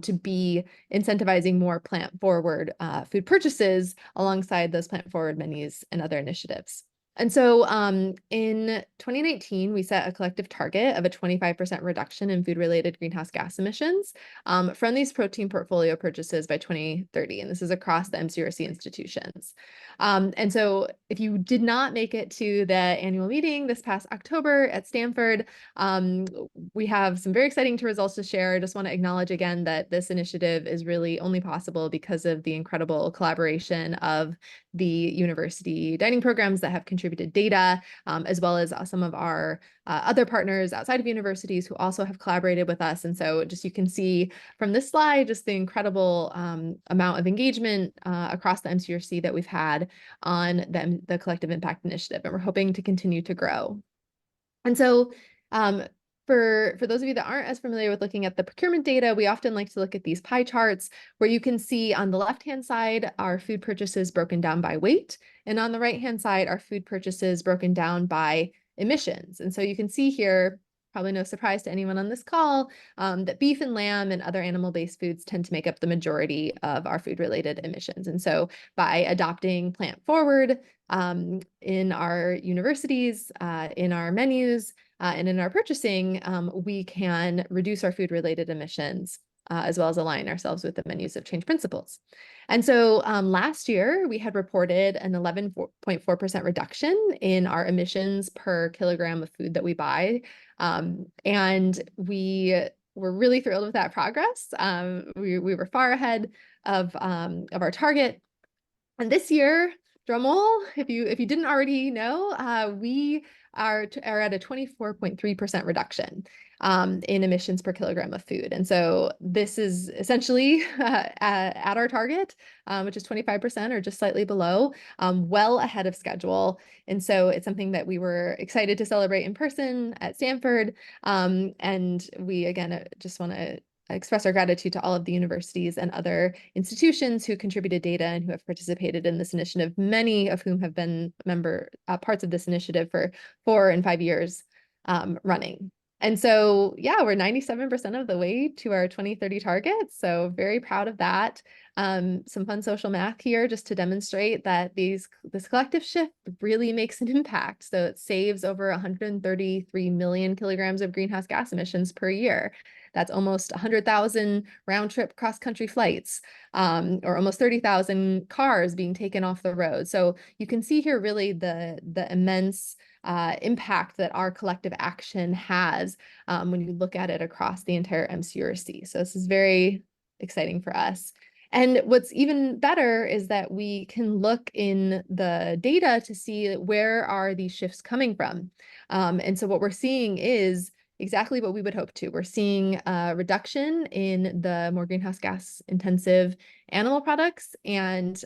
to be incentivizing more plant-forward food purchases alongside those plant-forward menus and other initiatives. And so in 2019, we set a collective target of a 25% reduction in food-related greenhouse gas emissions from these protein portfolio purchases by 2030. And this is across the MCURC institutions. And so if you did not make it to the annual meeting this past October at Stanford, we have some very exciting results to share. I just want to acknowledge again that this initiative is really only possible because of the incredible collaboration of the university dining programs that have contributed data, as well as some of our other partners outside of universities who also have collaborated with us. And so just you can see from this slide, just the incredible amount of engagement across the MCURC that we've had on the Collective Impact Initiative, and we're hoping to continue to grow. And so for those of you that aren't as familiar with looking at the procurement data, we often like to look at these pie charts where you can see on the left-hand side, our food purchases broken down by weight, and on the right-hand side, our food purchases broken down by emissions. And so you can see here, probably no surprise to anyone on this call, that beef and lamb and other animal-based foods tend to make up the majority of our food-related emissions. And so by adopting plant-forward in our universities, in our menus, and in our purchasing, we can reduce our food-related emissions as well as align ourselves with the Menus of Change principles. And so last year, we had reported an 11.4% reduction in our emissions per kilogram of food that we buy. And we were really thrilled with that progress. We were far ahead of our target. And this year, drum roll, if you didn't already know, we are at a 24.3% reduction. in emissions per kilogram of food. And so this is essentially at our target, which is 25% or just slightly below, well ahead of schedule. And so it's something that we were excited to celebrate in person at Stanford. And we, again, just want to express our gratitude to all of the universities and other institutions who contributed data and who have participated in this initiative, many of whom have been parts of this initiative for 4 and 5 years running. And so, yeah, we're 97% of the way to our 2030 targets. So very proud of that. Some fun social math here just to demonstrate that this collective shift really makes an impact. So it saves over 133 million kilograms of greenhouse gas emissions per year. That's almost 100,000 round trip cross country flights, or almost 30,000 cars being taken off the road. So you can see here really the immense impact that our collective action has when you look at it across the entire MCURC. So this is very exciting for us. And what's even better is that we can look in the data to see where are these shifts coming from. And so what we're seeing is exactly what we would hope to. We're seeing a reduction in the more greenhouse gas intensive animal products and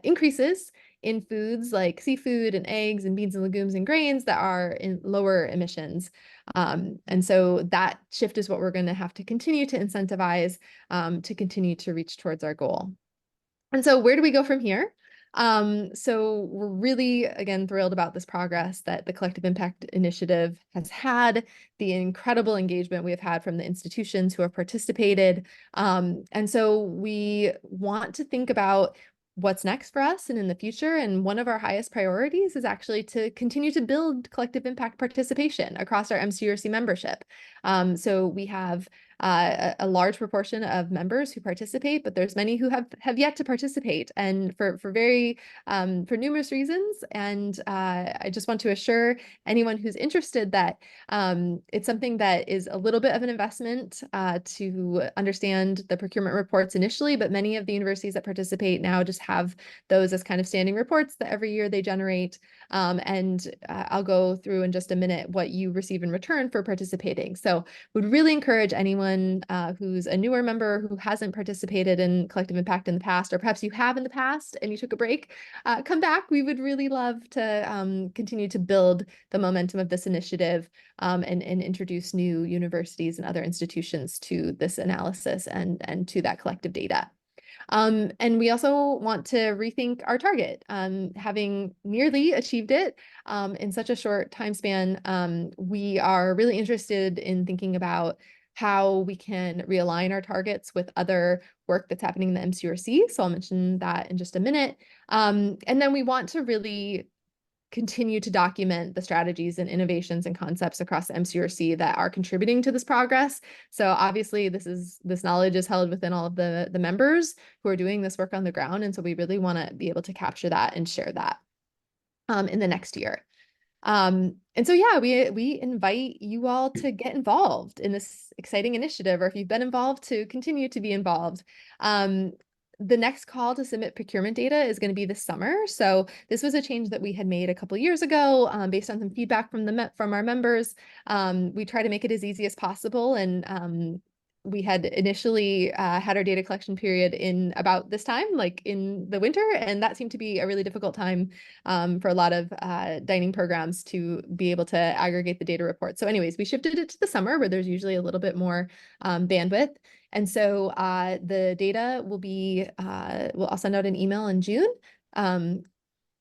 increases in foods like seafood and eggs and beans and legumes and grains that are in lower emissions. And so that shift is what we're going to have to continue to incentivize to continue to reach towards our goal. And so where do we go from here? So we're really, again, thrilled about this progress that the Collective Impact Initiative has had, the incredible engagement we have had from the institutions who have participated. And so we want to think about what's next for us and in the future. And one of our highest priorities is actually to continue to build collective impact participation across our MCURC membership. So we have a large proportion of members who participate, but there's many who have yet to participate, and for numerous reasons. And I just want to assure anyone who's interested that it's something that is a little bit of an investment to understand the procurement reports initially, but many of the universities that participate now just have those as kind of standing reports that every year they generate. And I'll go through in just a minute what you receive in return for participating. So would really encourage anyone who's a newer member who hasn't participated in collective impact in the past, or perhaps you have in the past and you took a break, come back. We would really love to continue to build the momentum of this initiative and introduce new universities and other institutions to this analysis and to that collective data. And we also want to rethink our target. Having nearly achieved it in such a short time span, we are really interested in thinking about how we can realign our targets with other work that's happening in the MCURC. So I'll mention that in just a minute. And then we want to really continue to document the strategies and innovations and concepts across the MCURC that are contributing to this progress. So obviously this knowledge is held within all of the members who are doing this work on the ground. And so we really want to be able to capture that and share that in the next year. And so, yeah, we invite you all to get involved in this exciting initiative, or if you've been involved, to continue to be involved. The next call to submit procurement data is going to be this summer. So this was a change that we had made a couple years ago based on some feedback from our members. We try to make it as easy as possible, and we had initially had our data collection period in about this time, like in the winter, and that seemed to be a really difficult time for a lot of dining programs to be able to aggregate the data report. So anyways, we shifted it to the summer where there's usually a little bit more bandwidth. And so the data will be, I'll send out an email in June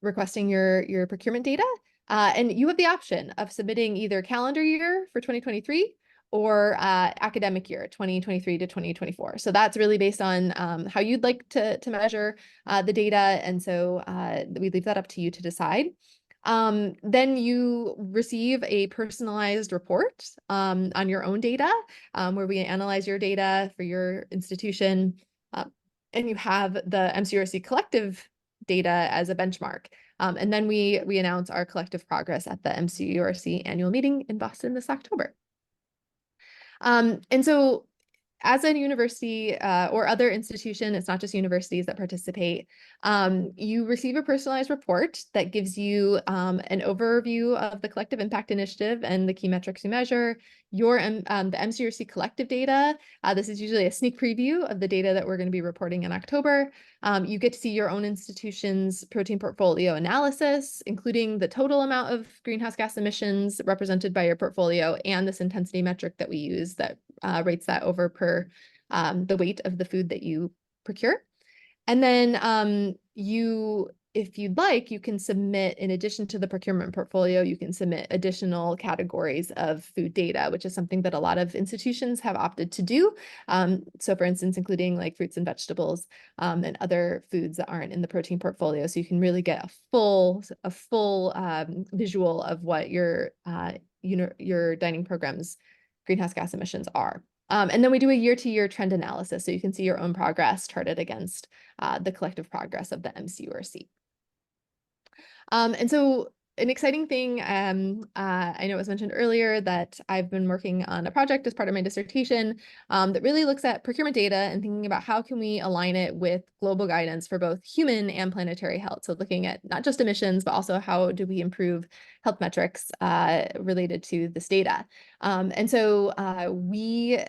requesting your procurement data. And you have the option of submitting either calendar year for 2023 or academic year 2023 to 2024. So that's really based on how you'd like to measure the data. And so we leave that up to you to decide. Then you receive a personalized report on your own data where we analyze your data for your institution. And you have the MCURC collective data as a benchmark. And then we announce our collective progress at the MCURC annual meeting in Boston this October. And so as a university or other institution, it's not just universities that participate, you receive a personalized report that gives you an overview of the collective impact initiative and the key metrics you measure, the MCURC collective data. This is usually a sneak preview of the data that we're going to be reporting in October. You get to see your own institution's protein portfolio analysis, including the total amount of greenhouse gas emissions represented by your portfolio and this intensity metric that we use that rates that over per the weight of the food that you procure. And then if you'd like, you can submit, in addition to the procurement portfolio, you can submit additional categories of food data, which is something that a lot of institutions have opted to do. So for instance, including like fruits and vegetables and other foods that aren't in the protein portfolio. So you can really get a full visual of what your dining program's greenhouse gas emissions are. And then we do a year-to-year trend analysis, so you can see your own progress charted against the collective progress of the MCURC. And so an exciting thing, I know it was mentioned earlier that I've been working on a project as part of my dissertation that really looks at procurement data and thinking about how can we align it with global guidance for both human and planetary health. So looking at not just emissions, but also how do we improve health metrics related to this data. And so we,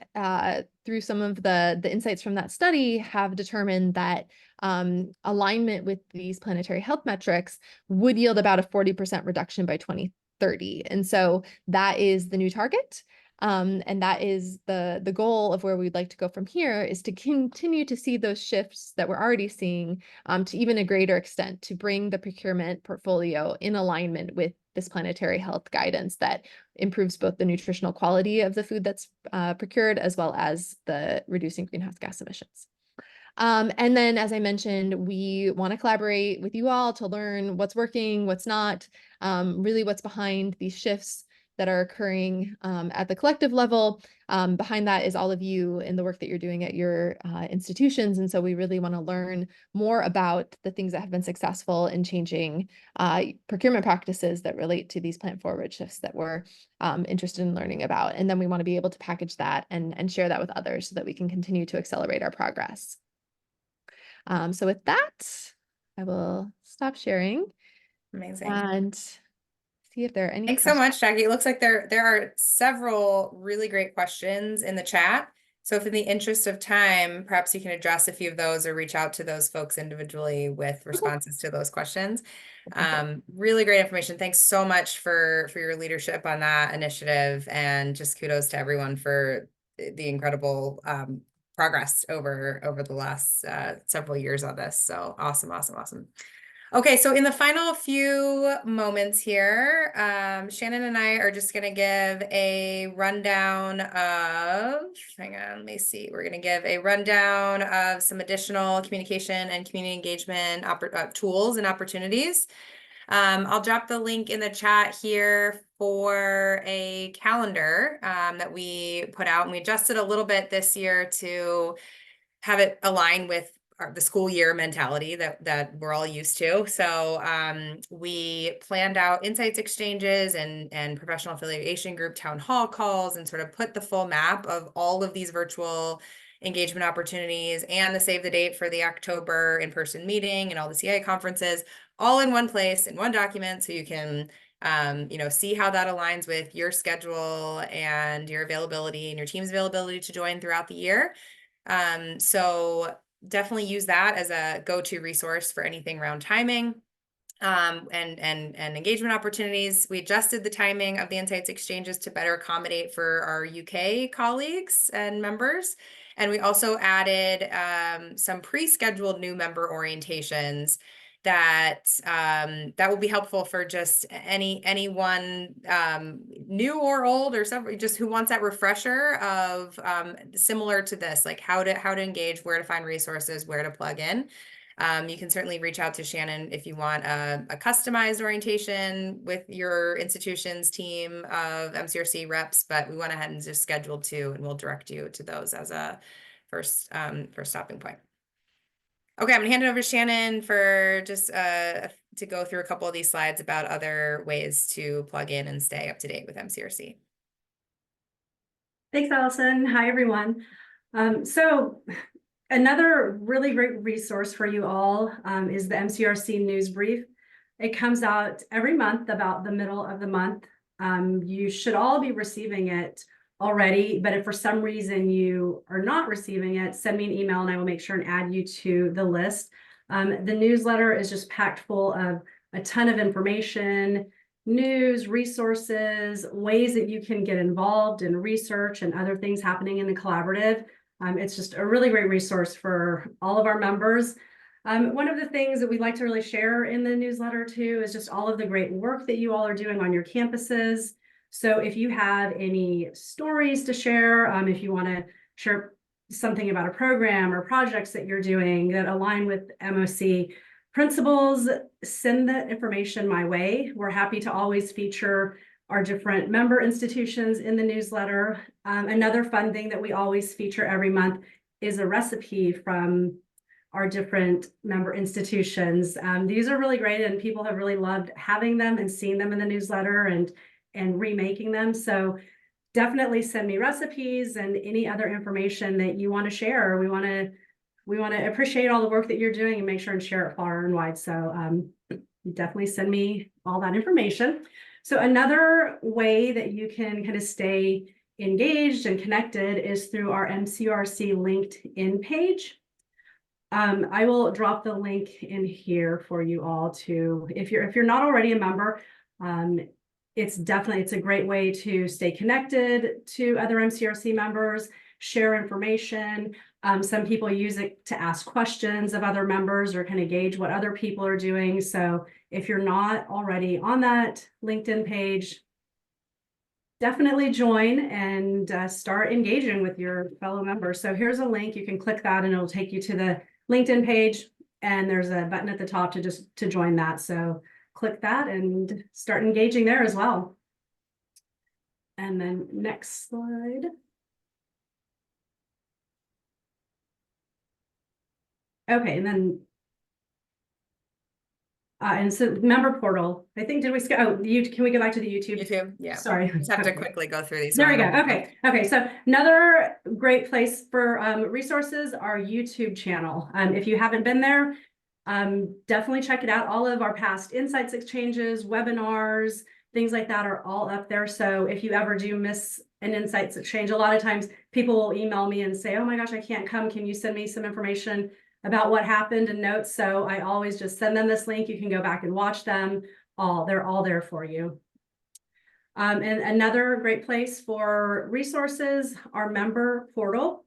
through some of the insights from that study, have determined that alignment with these planetary health metrics would yield about a 40% reduction by 2030. And so that is the new target. And that is the goal of where we'd like to go from here, is to continue to see those shifts that we're already seeing to even a greater extent, to bring the procurement portfolio in alignment with this planetary health guidance that improves both the nutritional quality of the food that's procured, as well as the reducing greenhouse gas emissions. And then, as I mentioned, we want to collaborate with you all to learn what's working, what's not, really what's behind these shifts that are occurring at the collective level. Behind that is all of you in the work that you're doing at your institutions. And so we really want to learn more about the things that have been successful in changing procurement practices that relate to these plant forward shifts that we're interested in learning about. And then we want to be able to package that and share that with others so that we can continue to accelerate our progress. So with that, I will stop sharing. Amazing. And see if there are any Thanks questions. so much, Jackie. It looks like there are several really great questions in the chat. So if in the interest of time, perhaps you can address a few of those or reach out to those folks individually with responses to those questions. Really great information. Thanks so much for your leadership on that initiative, and just kudos to everyone for the incredible progress over the last several years on this. So awesome. Okay, so in the final few moments here, Shannon and I are just going to give a rundown of, hang on, let me see. We're going to give a rundown of some additional communication and community engagement tools and opportunities. I'll drop the link in the chat here for a calendar that we put out, and we adjusted a little bit this year to have it align with the school year mentality that we're all used to. So we planned out insights exchanges and professional affiliation group town hall calls, and sort of put the full map of all of these virtual engagement opportunities and the save the date for the October in-person meeting and all the CI conferences all in one place, in one document, so you can see how that aligns with your schedule and your availability and your team's availability to join throughout the year. So definitely use that as a go-to resource for anything around timing and engagement opportunities. We adjusted the timing of the insights exchanges to better accommodate for our UK colleagues and members. And we also added some pre-scheduled new member orientations that will be helpful for just anyone new or old, or somebody just who wants that refresher of similar to this, like how to engage, where to find resources, where to plug in. You can certainly reach out to Shannon if you want a customized orientation with your institution's team of MCURC reps, but we went ahead and just scheduled 2, and we'll direct you to those as a first stopping point. Okay, I'm gonna hand it over to Shannon for just to go through a couple of these slides about other ways to plug in and stay up to date with MCURC. Thanks, Allison. Hi, everyone. So another really great resource for you all is the MCRC News Brief. It comes out every month, about the middle of the month. You should all be receiving it already, but if for some reason you are not receiving it, send me an email and I will make sure and add you to the list. The newsletter is just packed full of a ton of information, news, resources, ways that you can get involved in research and other things happening in the collaborative. It's just a really great resource for all of our members. One of the things that we'd like to really share in the newsletter too is just all of the great work that you all are doing on your campuses. So if you have any stories to share, if you want to share something about a program or projects that you're doing that align with MOC principles, send the information my way. We're happy to always feature our different member institutions in the newsletter. Another fun thing that we always feature every month is a recipe from our different member institutions. These are really great and people have really loved having them and seeing them in the newsletter and remaking them. So definitely send me recipes and any other information that you want to share. We want to appreciate all the work that you're doing and make sure and share it far and wide. So definitely send me all that information. So another way that you can kind of stay engaged and connected is through our MCURC LinkedIn page. I will drop the link in here for you all to, if you're not already a member, it's a great way to stay connected to other MCRC members, share information. Some people use it to ask questions of other members or kind of gauge what other people are doing. So if you're not already on that LinkedIn page, definitely join and start engaging with your fellow members. So here's a link. You can click that and it'll take you to the LinkedIn page. And there's a button at the top to join that. So click that and start engaging there as well. And then next slide. Okay, and then and so member portal. I think, did we skip? Oh, can we go back to the YouTube? YouTube, yeah. Sorry. Just have to quickly go through these. There we go. Okay. So another great place for resources, our YouTube channel. If you haven't been there, definitely check it out. All of our past insights exchanges, webinars, things like that are all up there. So if you ever do miss an insights exchange, a lot of times people will email me and say, oh my gosh, I can't come. Can you send me some information about what happened and notes? So I always just send them this link. You can go back and watch them all. They're all there for you. And another great place for resources, our member portal.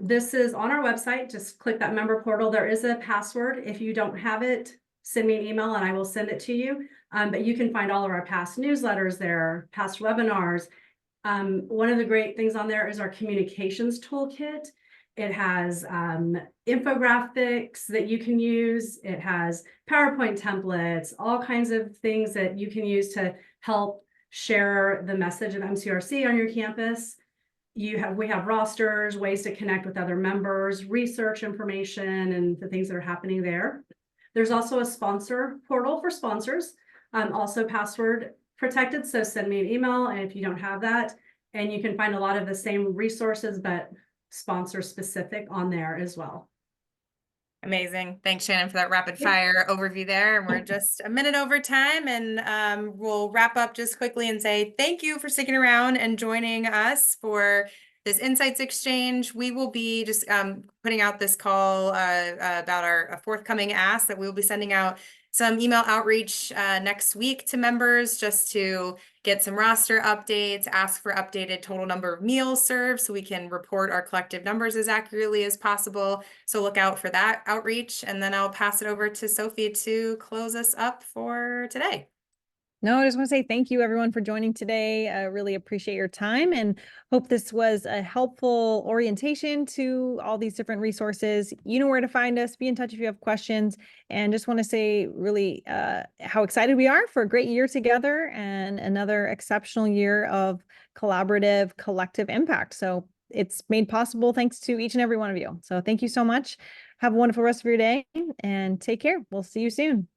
This is on our website. Just click that member portal. There is a password. If you don't have it, send me an email and I will send it to you. But you can find all of our past newsletters there, past webinars. One of the great things on there is our communications toolkit. It has infographics that you can use. It has PowerPoint templates, all kinds of things that you can use to help share the message of MCRC on your campus. We have rosters, ways to connect with other members, research information, and the things that are happening there. There's also a sponsor portal for sponsors, also password protected. So send me an email, and if you don't have that, and you can find a lot of the same resources, but sponsor specific on there as well. Amazing. Thanks, Shannon, for that rapid fire overview there. And we're just a minute over time, and we'll wrap up just quickly and say thank you for sticking around and joining us for this Insights Exchange. We will be just putting out this call about our forthcoming ask that we will be sending out some email outreach next week to members just to get some roster updates, ask for updated total number of meals served so we can report our collective numbers as accurately as possible. So look out for that outreach. And then I'll pass it over to Sophie to close us up for today. No, I just want to say thank you everyone for joining today. I really appreciate your time and hope this was a helpful orientation to all these different resources. You know where to find us. Be in touch if you have questions. And just want to say really how excited we are for a great year together and another exceptional year of collaborative, collective impact. So it's made possible thanks to each and every one of you. So thank you so much. Have a wonderful rest of your day and take care. We'll see you soon.